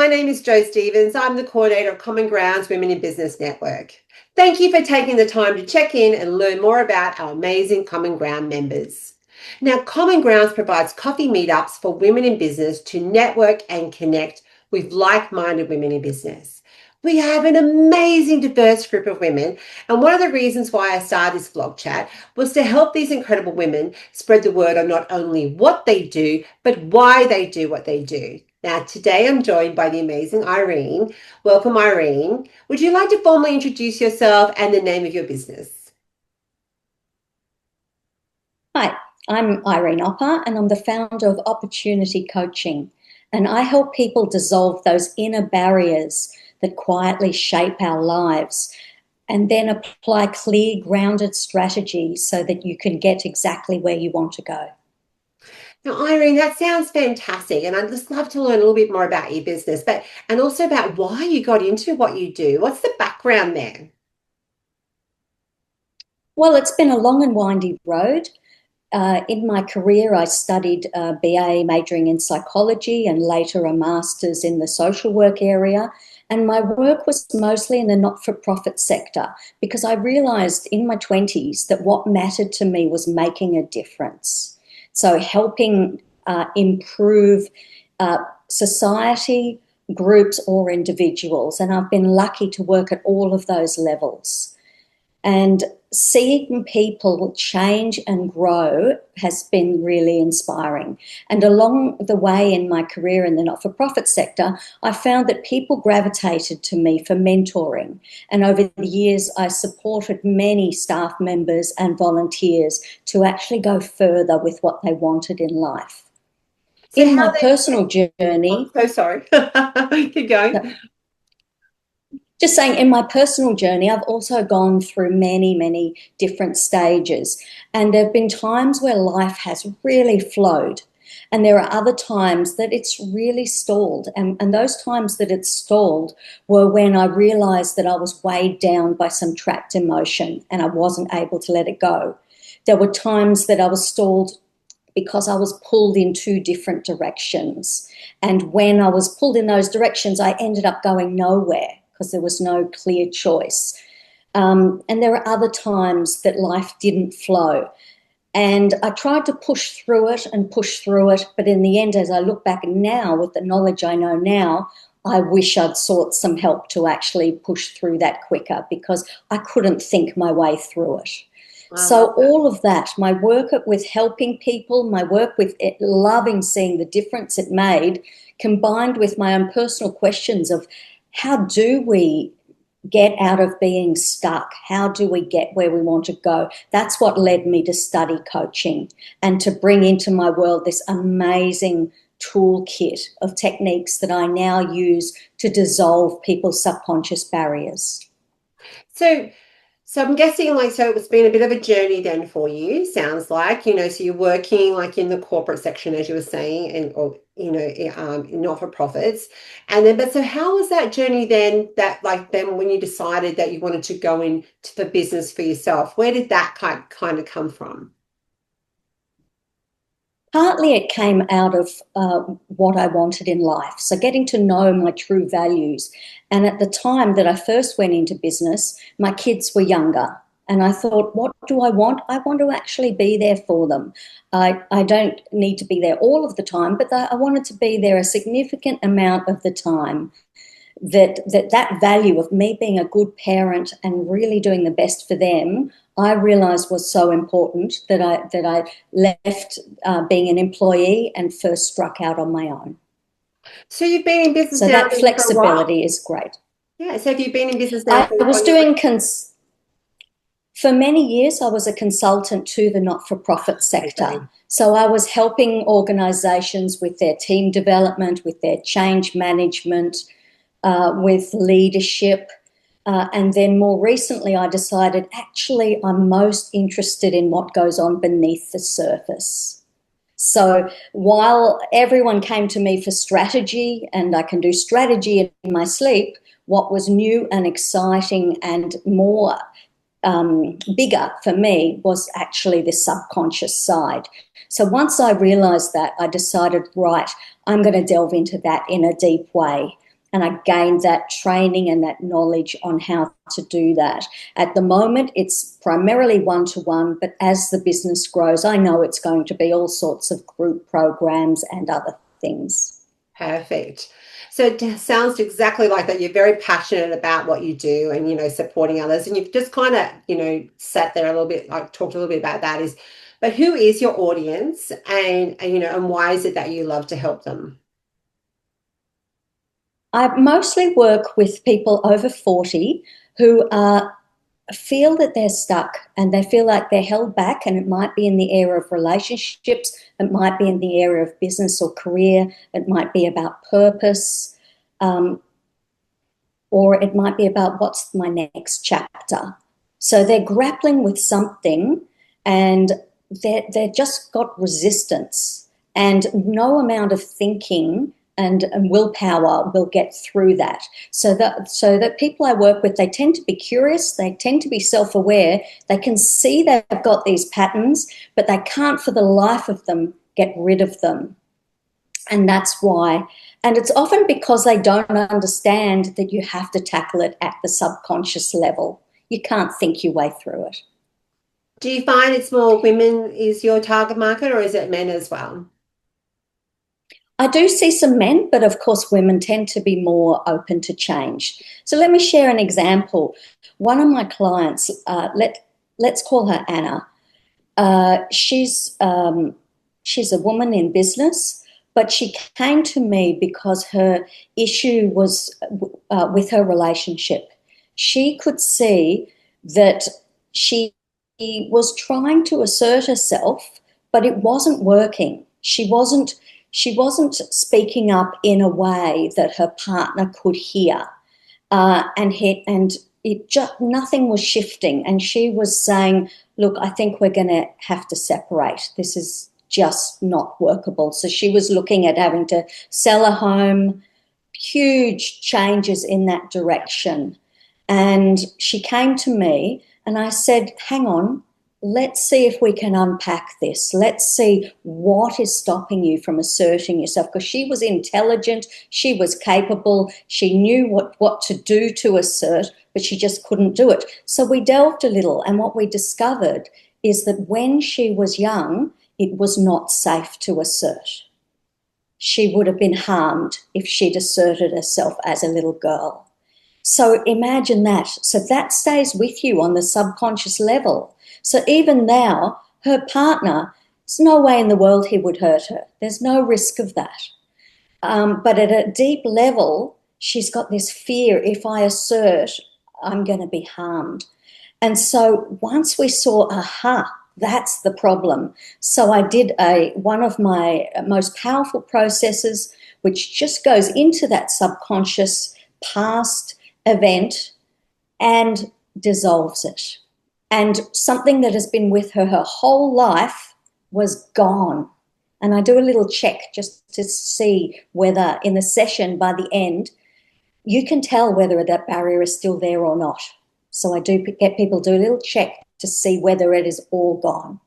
name is Jo Stevens. I'm the coordinator of Common Grounds Women in Business Network. Thank you for taking the time to check in and learn more about our amazing Common Ground members. Now, Common Grounds provides coffee meetups for women in business to network and connect with like-minded women in business. We have an amazing, diverse group of women, and one of the reasons why I started this vlog chat was to help these incredible women spread the word on not only what they do, but why they do what they do. Now, today I'm joined by the amazing Irene. Welcome, Irene. Would you like to formally introduce yourself and the name of your business? Hi, I'm Irene Opper, and I'm the founder of Oppertunity Coaching. And I help people dissolve those inner barriers that quietly shape our lives and then apply clear, grounded strategies so that you can get exactly where you want to go. Now, Irene, that sounds fantastic. And I'd just love to learn a little bit more about your business, and also about why you got into what you do. What's the background there? Well, it's been a long and windy road. In my career, I studied a BA majoring in psychology and later a master's in the social work area. And my work was mostly in the not-for-profit sector because I realised in my 20s that what mattered to me was making a difference. So helping improve society, groups or individuals. And I've been lucky to work at all of those levels. And seeing people change and grow has been really inspiring. And along the way in my career in the not-for-profit sector, I found that people gravitated to me for mentoring. And over the years, I supported many staff members and volunteers to actually go further with what they wanted in life. So In my personal journey... I'm so sorry. Keep going. Just saying, in my personal journey, I've also gone through many, many different stages. And there have been times where life has really flowed. And there are other times that it's really stalled. And those times that it's stalled were when I realized that I was weighed down by some trapped emotion and I wasn't able to let it go. There were times that I was stalled because I was pulled in two different directions. And when I was pulled in those directions, I ended up going nowhere, because there was no clear choice. And there are other times that life didn't flow. And I tried to push through it, but in the end, as I look back now with the knowledge I know now, I wish I'd sought some help to actually push through that quicker because I couldn't think my way through it. So all of that, my work with helping people, my work with loving seeing the difference it made, combined with my own personal questions of how do we get out of being stuck? How do we get where we want to go? That's what led me to study coaching and to bring into my world this amazing toolkit of techniques that I now use to dissolve people's subconscious barriers. So I'm guessing so it's been a bit of a journey then for you, sounds like, so you're working like in the corporate section, as you were saying, in not-for-profits. And then, but so how was that journey then when you decided that you wanted to go into the business for yourself? Where did that kind of come from? Partly it came out of what I wanted in life, so getting to know my true values. And at the time that I first went into business, my kids were younger. And I thought, what do I want? I want to actually be there for them. I don't need to be there all of the time, but I wanted to be there a significant amount of the time. That value of me being a good parent and really doing the best for them, I realised was so important that I left being an employee and first struck out on my own. So you've been in business so now that for a while? flexibility is great. Yeah. So have you been in business now I was doing for many years. I was a consultant to the not-for-profit sector. Okay. So I was helping organisations with their team development, with their change management, with leadership. And then more recently, I decided, actually, I'm most interested in what goes on beneath the surface. So while everyone came to me for strategy, and I can do strategy in my sleep, what was new and exciting and more bigger for me was actually the subconscious side. So once I realised that, I decided, right, I'm going to delve into that in a deep way. And I gained that training and that knowledge on how to do that. At the moment, it's primarily one-to-one, but as the business grows, I know it's going to be all sorts of group programs and other things. Perfect. So it sounds exactly like that. You're very passionate about what you do and, supporting others. And you've just kind of, sat there a little bit, like talked a little bit about that but who is your audience and why is it that you love to help them? I mostly work with people over 40 who feel that they're stuck and they feel like they're held back, and it might be in the area of relationships, it might be in the area of business or career, it might be about purpose, or it might be about what's my next chapter. So they're grappling with something and they've just got resistance, and no amount of thinking and willpower will get through that. So that people I work with, they tend to be curious, they tend to be self-aware, they can see they've got these patterns, but they can't for the life of them get rid of them. And that's why. And it's often because they don't understand that you have to tackle it at the subconscious level. You can't think your way through it. Do you find it's more women is your target market or is it men as well? I do see some men, but of course women tend to be more open to change. So let me share an example. One of my clients, let's call her Anna. She's a woman in business, but she came to me because her issue was with her relationship. She could see that she was trying to assert herself, but it wasn't working. She wasn't speaking up in a way that her partner could hear, and it just nothing was shifting. And she was saying, "Look, I think we're going to have to separate. This is just not workable." So she was looking at having to sell a home, huge changes in that direction. And she came to me and I said, "Hang on, let's see if we can unpack this. Let's see what is stopping you from asserting yourself." Because she was intelligent, she was capable, she knew what to do to assert, but she just couldn't do it. So we delved a little, and what we discovered is that when she was young, it was not safe to assert. She would have been harmed if she'd asserted herself as a little girl. So imagine that. So that stays with you on the subconscious level. So even now, her partner, there's no way in the world he would hurt her. There's no risk of that. But at a deep level, she's got this fear, if I assert, I'm going to be harmed. And so once we saw, aha, that's the problem. So I did one of my most powerful processes, which just goes into that subconscious past event and dissolves it. And something that has been with her whole life was gone. And I do a little check just to see whether in the session by the end, you can tell whether that barrier is still there or not. So I do get people do a little check to see whether it is all gone.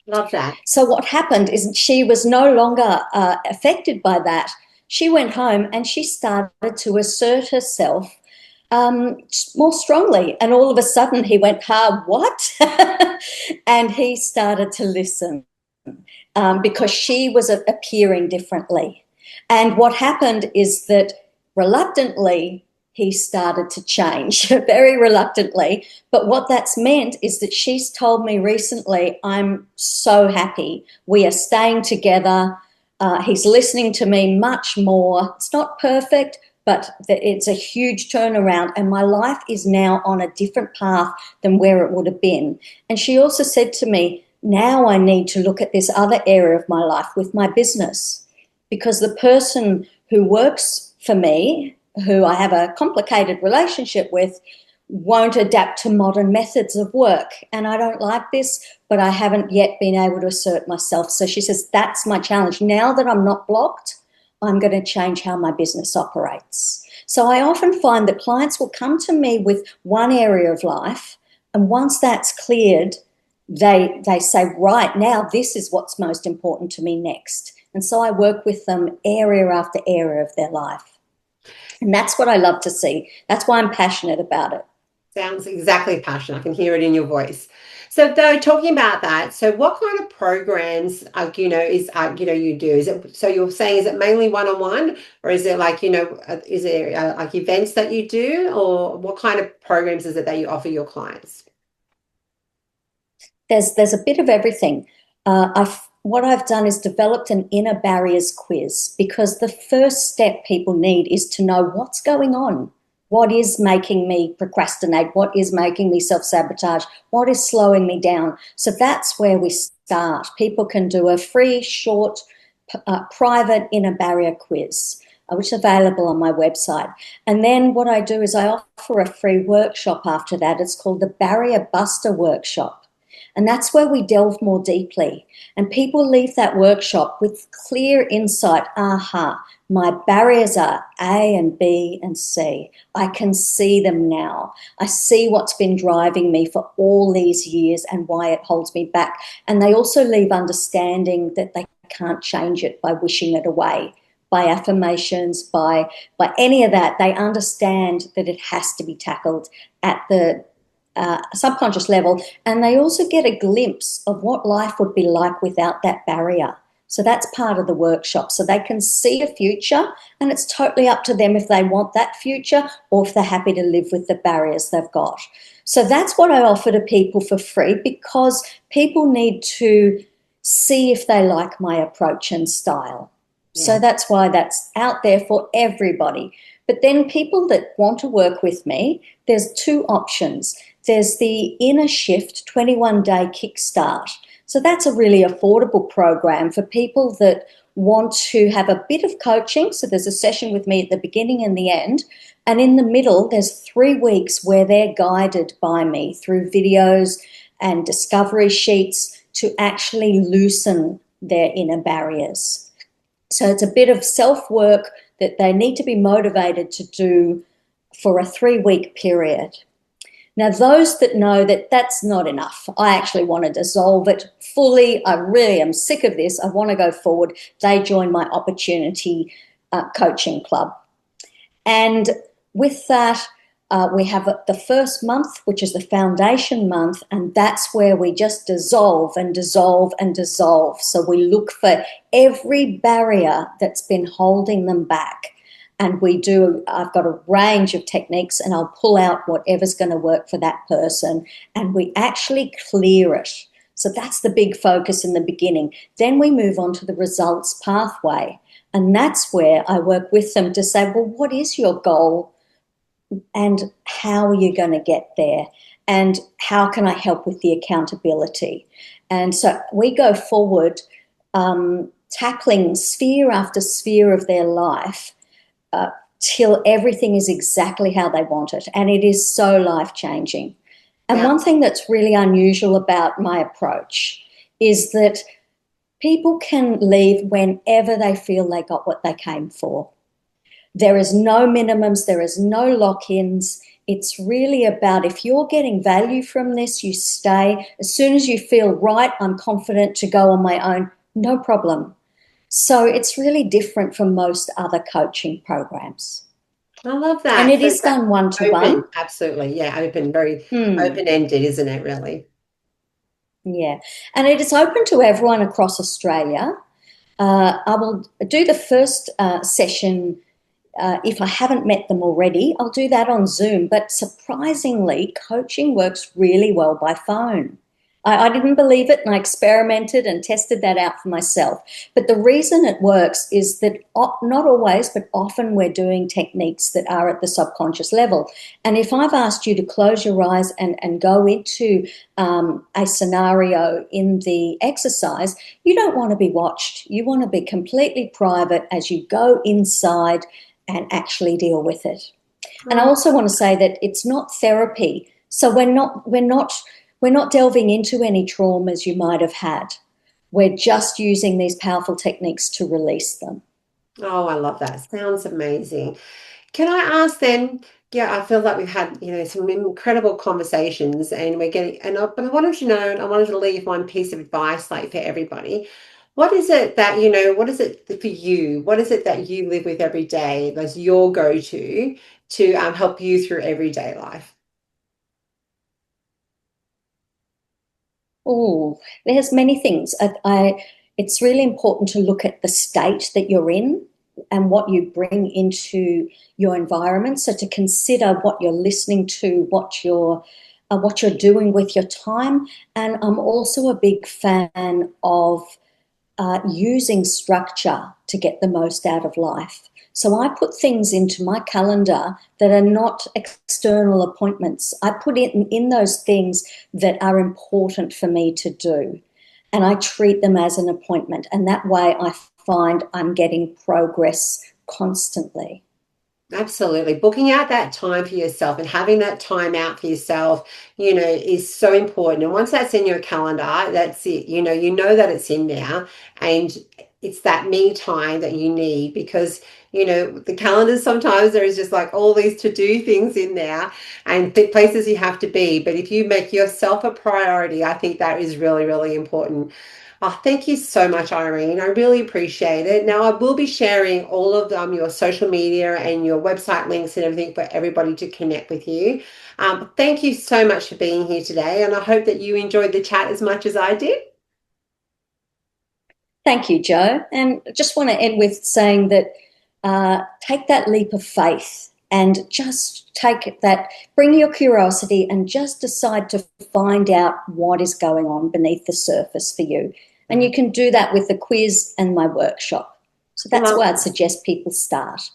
Love that. So what happened is she was no longer affected by that. She went home and she started to assert herself more strongly. And all of a sudden he went, what? And he started to listen because she was appearing differently. And what happened is that reluctantly, he started to change, very reluctantly. But what that's meant is that she's told me recently, "I'm so happy. We are staying together. He's listening to me much more. It's not perfect, but it's a huge turnaround. And my life is now on a different path than where it would have been." And she also said to me, "Now I need to look at this other area of my life with my business, because the person who works for me, who I have a complicated relationship with, won't adapt to modern methods of work. And I don't like this, but I haven't yet been able to assert myself." So she says, "That's my challenge. Now that I'm not blocked, I'm going to change how my business operates." So I often find that clients will come to me with one area of life, and once that's cleared, they say, "Right, now this is what's most important to me next." And so I work with them area after area of their life. And that's what I love to see. That's why I'm passionate about it. Sounds exactly passionate. I can hear it in your voice. So, though, talking about that, so what kind of programs, you do? Is it so you're saying is it mainly one-on-one, or is it like is it like events that you do, or what kind of programs is it that you offer your clients? There's a bit of everything. What I've done is developed an inner barriers quiz, because the first step people need is to know what's going on. What is making me procrastinate? What is making me self-sabotage? What is slowing me down? So that's where we start. People can do a free, short, private inner barrier quiz, which is available on my website. And then what I do is I offer a free workshop after that. It's called the Barrier Buster Workshop. And that's where we delve more deeply. And people leave that workshop with clear insight. Aha, my barriers are A and B and C. I can see them now. I see what's been driving me for all these years and why it holds me back. And they also leave understanding that they can't change it by wishing it away, by affirmations, by any of that. They understand that it has to be tackled at the subconscious level, and they also get a glimpse of what life would be like without that barrier. So that's part of the workshop. So they can see a future, and it's totally up to them if they want that future or if they're happy to live with the barriers they've got. So that's what I offer to people for free, because people need to see if they like my approach and style. So Yeah. that's why that's out there for everybody. But then people that want to work with me, there's two options. There's the Inner Shift 21-day kickstart. So that's a really affordable program for people that want to have a bit of coaching. So there's a session with me at the beginning and the end. And in the middle, there's 3 weeks where they're guided by me through videos and discovery sheets to actually loosen their inner barriers. So it's a bit of self-work that they need to be motivated to do for a 3-week period. Now, those that know that that's not enough, I actually want to dissolve it fully, I really am sick of this, I want to go forward, they join my Oppertunity Coaching Club. And with that, we have the first month, which is the foundation month, and that's where we just dissolve and dissolve and dissolve. So we look for every barrier that's been holding them back. And I've got a range of techniques, and I'll pull out whatever's going to work for that person, and we actually clear it. So that's the big focus in the beginning. Then we move on to the results pathway. And that's where I work with them to say, well, what is your goal and how are you going to get there? And how can I help with the accountability? And so we go forward, tackling sphere after sphere of their life, till everything is exactly how they want it. And it is so life-changing. And one thing that's really unusual about my approach is that people can leave whenever they feel they got what they came for. There is no minimums, there is no lock-ins. It's really about, if you're getting value from this, you stay. As soon as you feel right, I'm confident to go on my own, no problem. So it's really different from most other coaching programs. I love that. And it So is that's done one-to-one. open, absolutely. Yeah, open, very Hmm. open-ended, isn't it, really? Yeah. And it is open to everyone across Australia. I will do the first session. If I haven't met them already, I'll do that on Zoom. But surprisingly, coaching works really well by phone. I didn't believe it, and I experimented and tested that out for myself. But the reason it works is that not always, but often we're doing techniques that are at the subconscious level. And if I've asked you to close your eyes and go into a scenario in the exercise, you don't want to be watched. You want to be completely private as you go inside and actually deal with it. And I also want to say that it's not therapy. So we're not delving into any traumas you might have had. We're just using these powerful techniques to release them. Oh, I love that. Sounds amazing. Can I ask then? Yeah, I feel like we've had, some incredible conversations and we're getting, but I wanted to know, and I wanted to leave one piece of advice like for everybody. What is it that, what is it for you? What is it that you live with every day as your go-to to help you through everyday life? Oh, there's many things. It's really important to look at the state that you're in and what you bring into your environment. So to consider what you're listening to, what you're doing with your time. And I'm also a big fan of using structure to get the most out of life. So I put things into my calendar that are not external appointments. I put in those things that are important for me to do, and I treat them as an appointment. And that way I find I'm getting progress constantly. Absolutely. Booking out that time for yourself and having that time out for yourself, is so important. And once that's in your calendar, that's it. You know that it's in there, and it's that me time that you need because, the calendars sometimes there is just like all these to-do things in there and places you have to be. But if you make yourself a priority, I think that is really, really important. Oh, thank you so much, Irene. I really appreciate it. Now, I will be sharing all of your social media and your website links and everything for everybody to connect with you. Thank you so much for being here today, and I hope that you enjoyed the chat as much as I did. Thank you, Joe. And I just want to end with saying that take that leap of faith and just take that, bring your curiosity and just decide to find out what is going on beneath the surface for you. And you can do that with the quiz and my workshop. So that's where Well, I'd suggest people start.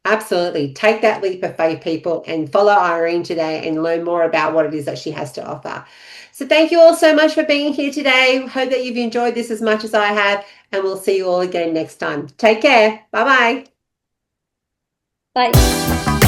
absolutely. Take that leap of faith, people, and follow Irene today and learn more about what it is that she has to offer. So, thank you all so much for being here today. Hope that you've enjoyed this as much as I have, and we'll see you all again next time. Take care. Bye bye. Bye.